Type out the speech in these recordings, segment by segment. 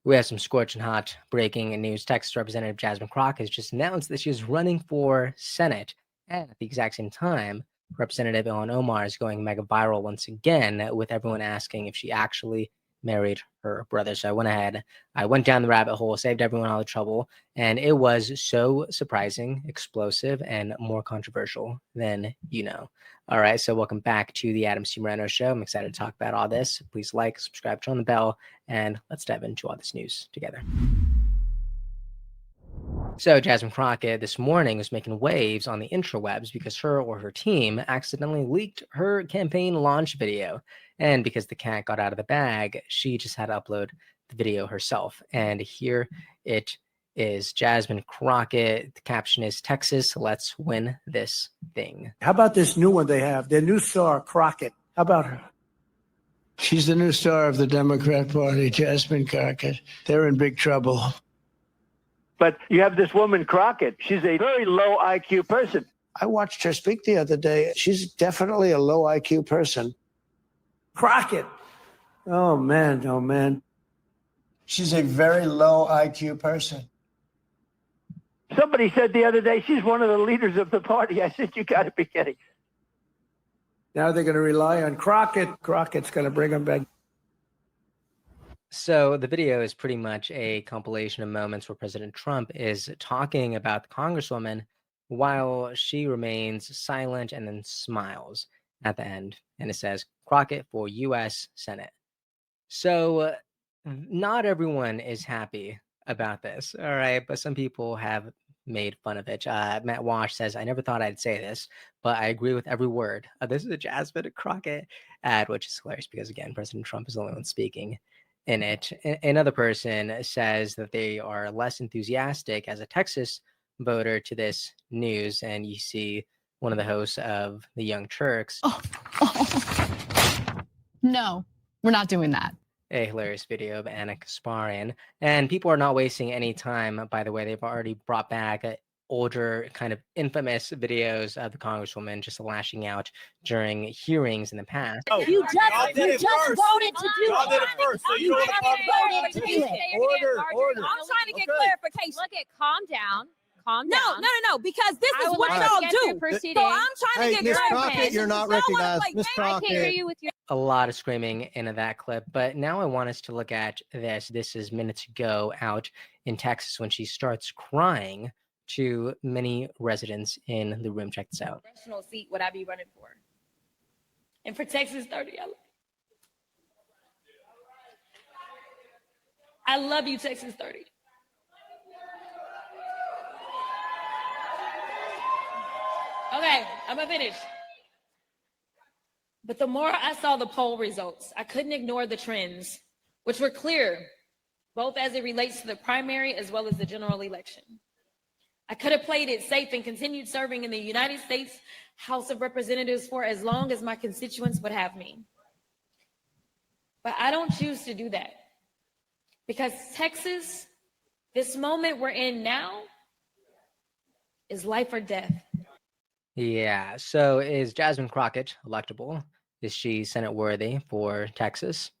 We have some scorching hot breaking news. Texas Representative Jasmine Crockett has just announced that she is running for Senate. And at the exact same time, Representative Ilhan Omar is going mega viral once again, with everyone asking if she actually married her brother. So I went ahead, I went down the rabbit hole, saved everyone all the trouble, and it was so surprising, explosive, and more controversial than you know. All right, so welcome back to the Adam C. Moreno Show. I'm excited to talk about all this. Please like, subscribe, turn on the bell, and let's dive into all this news together. So Jasmine Crockett this morning was making waves on the interwebs because her or her team accidentally leaked her campaign launch video. And because the cat got out of the bag, she just had to upload the video herself. And here it is. Jasmine Crockett. The caption is, "Texas, let's win this thing." How about this new one they have? Their new star, Crockett. How about her? She's the new star of the Democrat Party, Jasmine Crockett. They're in big trouble. But you have this woman, Crockett. She's a very low IQ person. I watched her speak the other day. She's definitely a low IQ person. Crockett. Oh, man. Oh, man. She's a very low IQ person. Somebody said the other day she's one of the leaders of the party. I said, you got to be kidding. Now they're going to rely on Crockett. Crockett's going to bring them back. So the video is pretty much a compilation of moments where President Trump is talking about the Congresswoman while she remains silent and then smiles at the end. And it says, "Crockett for U.S. Senate." So not everyone is happy about this, all right? But some people have made fun of it. Matt Walsh says, "I never thought I'd say this, but I agree with every word." This is a Jasmine Crockett ad, which is hilarious because, again, President Trump is the only one speaking in it. Another person says that they are less enthusiastic as a Texas voter to this news. And you see one of the hosts of the Young Turks. No, we're not doing that. A hilarious video of Anna Kasparian. And people are not wasting any time, by the way. They've already brought back older, kind of infamous videos of the Congresswoman just lashing out during hearings in the past. You just voted to do it. Y'all did it first, so you don't voted to do it. Order. I'm trying to get Okay. clarification. Look at, calm down. Calm down. No, because this I is would what like y'all to get through do. proceedings. So I'm trying to Hey, get Miss clarification. Crockett, you're not Y'all wanna recognized. play Miss games. I can't hear Crockett. you with your A lot of screaming into that clip, but now I want us to look at this. This is minutes ago out in Texas when she starts crying to many residents in the room. Check this out. Congressional seat would I be running for? And for Texas 30, I love you, Texas 30. Okay, I'm gonna finish. But the more I saw the poll results, I couldn't ignore the trends, which were clear, both as it relates to the primary as well as the general election. I could have played it safe and continued serving in the United States House of Representatives for as long as my constituents would have me. But I don't choose to do that. Because Texas, this moment we're in now, is life or death. Yeah, so is Jasmine Crockett electable? Is she Senate worthy for Texas?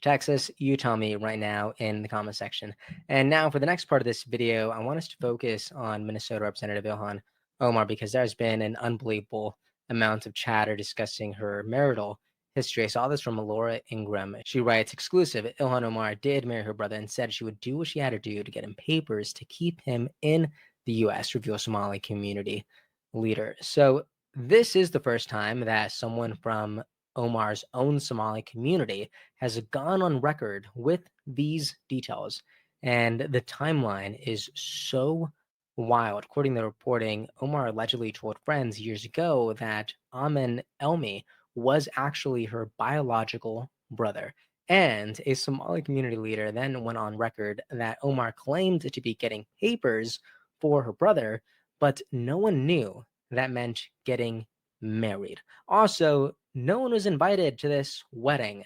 Texas, you tell me right now in the comment section. And now for the next part of this video, I want us to focus on Minnesota Representative Ilhan Omar because there's been an unbelievable amount of chatter discussing her marital history. I saw this from Laura Ingram. She writes, exclusive, Ilhan Omar did marry her brother and said she would do what she had to do to get him papers to keep him in the U.S., reveal Somali community leader. So this is the first time that someone from Omar's own Somali community has gone on record with these details. And the timeline is so wild. According to the reporting, Omar allegedly told friends years ago that Amin Elmi was actually her biological brother. And a Somali community leader then went on record that Omar claimed to be getting papers for her brother, but no one knew that meant getting married. Also, no one was invited to this wedding,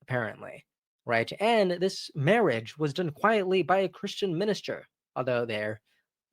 apparently, right? And this marriage was done quietly by a Christian minister, although they're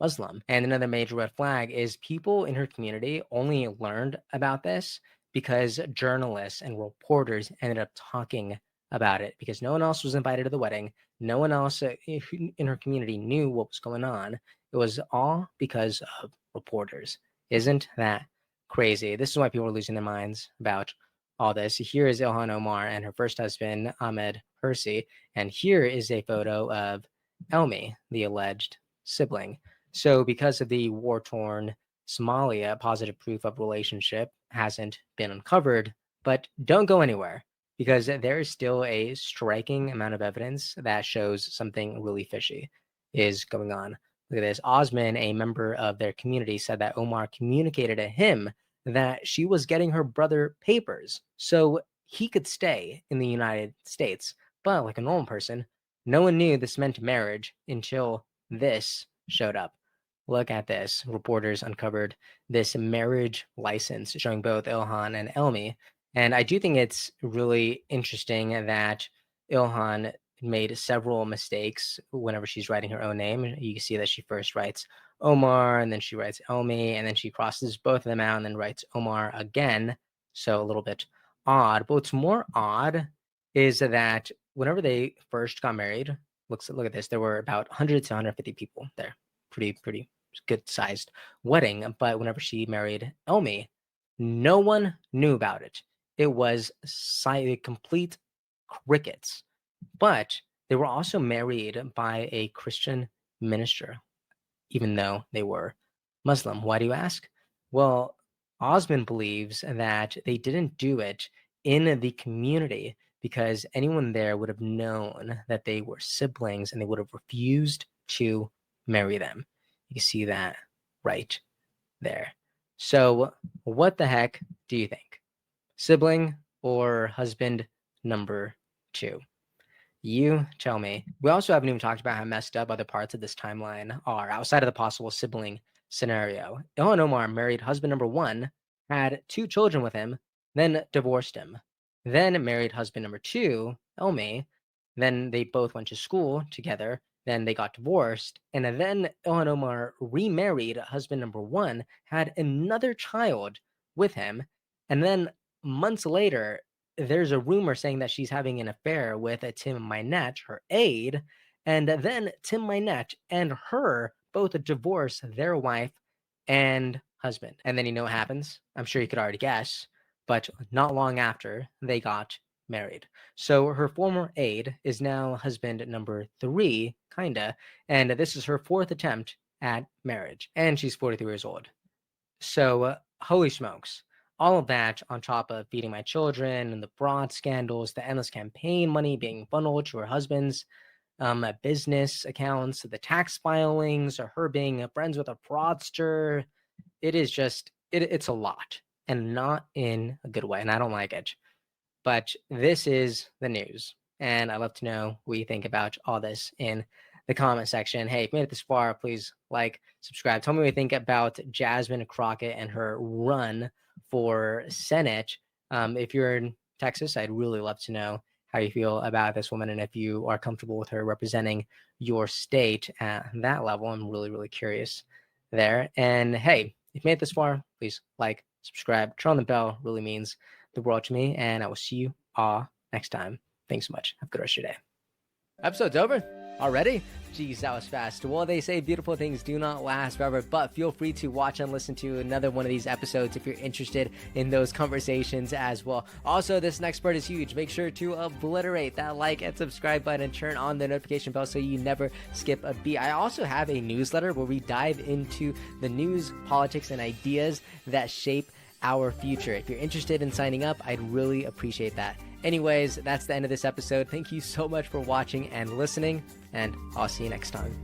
Muslim. And another major red flag is people in her community only learned about this because journalists and reporters ended up talking about it because no one else was invited to the wedding. No one else in her community knew what was going on. It was all because of reporters. Isn't that crazy? This is why people are losing their minds about all this. Here is Ilhan Omar and her first husband, Ahmed Hersi. And here is a photo of Elmi, the alleged sibling. So because of the war-torn Somalia, positive proof of relationship hasn't been uncovered, but don't go anywhere because there is still a striking amount of evidence that shows something really fishy is going on. Look at this. Osman, a member of their community, said that Omar communicated to him that she was getting her brother papers so he could stay in the United States. But like a normal person, no one knew this meant marriage until this showed up. Look at this. Reporters uncovered this marriage license showing both Ilhan and Elmi. And I do think it's really interesting that Ilhan made several mistakes whenever she's writing her own name. You can see that she first writes Omar, and then she writes Elmi, and then she crosses both of them out and then writes Omar again. So a little bit odd. But what's more odd is that whenever they first got married, look at this, there were about 100 to 150 people there. Pretty good sized wedding. But whenever she married Elmi, no one knew about it. It was complete crickets. But they were also married by a Christian minister, even though they were Muslim. Why do you ask? Well, Osman believes that they didn't do it in the community because anyone there would have known that they were siblings and they would have refused to marry them. You can see that right there. So what the heck do you think? Sibling or husband number 2? You tell me. We also haven't even talked about how messed up other parts of this timeline are outside of the possible sibling scenario. Ilhan Omar married husband number 1, had 2 children with him, then divorced him. Then married husband number 2, Elmi. Then they both went to school together. Then they got divorced. And then Ilhan Omar remarried husband number 1, had another child with him. And then months later, there's a rumor saying that she's having an affair with Tim Mynett, her aide. And then Tim Mynett and her both divorce their wife and husband. And then you know what happens? I'm sure you could already guess. But not long after, they got married. So her former aide is now husband number 3, kinda, and this is her 4th attempt at marriage, and she's 43 years old. So holy smokes, all of that on top of feeding my children and the fraud scandals, the endless campaign money being funneled to her husband's business accounts, the tax filings, or her being friends with a fraudster. It is just, it's a lot, and not in a good way, and I don't like it. But this is the news, and I'd love to know what you think about all this in the comment section. Hey, if you made it this far, please like, subscribe. Tell me what you think about Jasmine Crockett and her run for Senate. If you're in Texas, I'd really love to know how you feel about this woman and if you are comfortable with her representing your state at that level. I'm really curious there. And hey, if you made it this far, please like, subscribe, turn on the bell. Really means the world to me, and I will see you all next time. Thanks so much. Have a good rest of your day. Episode's over already? Geez, that was fast. Well, they say beautiful things do not last forever, but feel free to watch and listen to another one of these episodes if you're interested in those conversations as well. Also, this next part is huge. Make sure to obliterate that like and subscribe button and turn on the notification bell so you never skip a beat. I also have a newsletter where we dive into the news, politics, and ideas that shape our future. If you're interested in signing up, I'd really appreciate that. Anyways, that's the end of this episode. Thank you so much for watching and listening, and I'll see you next time.